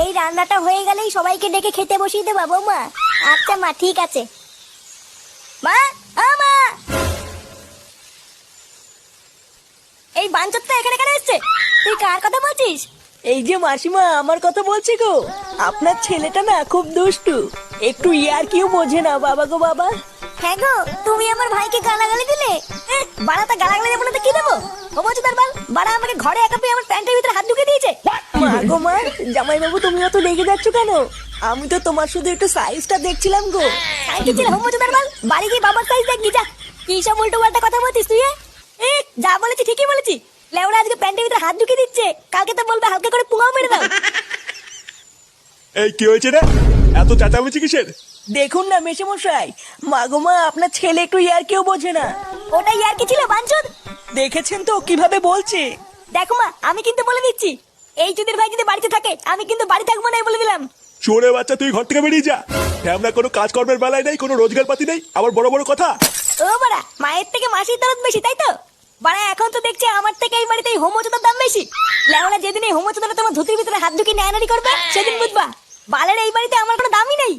এই রান্নাটা হয়ে গেলেই সবাইকে ডেকে খেতে বসিয়ে দেবা বৌমা। আচ্ছা মা, ঠিক আছে। মা, ও মা, এই বাঞ্চতটা এখানে কেন এসছে? তুই কার কথা বলছিস? এই যে মাসিমা, আমার কথা বলছি গো। আপনার ছেলেটা না খুব দুষ্টু, একটু ইয়ার কিউ বোঝে না বাবা গো বাবা। হ্যাঁ গো, তুমি আমার ভাইকে গালাগালি দিলে। বাড়াটা গালাগালি দেবো না তো কি দেবো? ও বলছো তার বাল, বাড়া আমাকে ঘরে একা পেয়ে আমার প্যান্টের ভিতরে হাত ঢুকে দিয়েছে। মা গো মা, জামাই বাবু তুমি অত রেগে যাচ্ছ কেন? আমি তো তোমার শুধু একটু সাইজটা দেখছিলাম গো। সাইকেল ছিল হোম তার বাল, বাড়ি গিয়ে বাবার সাইজ দেখবি যা। কি সব উল্টো পাল্টা কথা বলছিস তুই? যা বলেছি ঠিকই বলেছি। লেওড়া আজকে প্যান্টের ভিতরে হাত ঢুকে দিচ্ছে, কালকে তো বলবে হালকা করে পুঙাও মেরে দাও। এই কি হয়েছে রে? এত চেঁচামেচি কিসের? দেখুন না মেশামশাই, মা গো মা, আপনার ছেলে একটু ইয়ার কিউ বোঝে না। ওটাই আর কি ছিল বাঞ্চদ? দেখেছেন তো কিভাবে বলছে। দেখো মা, আমি কিন্তু বলে দিচ্ছি, এই চুদির ভাই যদি বাড়িতে থাকে আমি কিন্তু বাড়ি থাকবো না, বলে দিলাম। চোরে বাচ্চা, তুই ঘর থেকে বেরিয়ে যা। আমরা কোনো কাজকর্মের বেলায় নেই, কোনো রোজগার পাতি নেই, আবার বড় বড় কথা। ও বাড়া, মায়ের থেকে মাসির দরদ বেশি, তাই তো? বাড়া এখন তো দেখছি আমার থেকে এই বাড়িতে এই হোমোচোদার দাম বেশি। লেওড়া যেদিন এই হোমোচোদাটা তোমার ধুতির ভিতরে হাত ঢুকিয়ে নেয়ানারি করবে সেদিন বুঝবা বালের এই বাড়িতে আমার কোনো দামই নেই।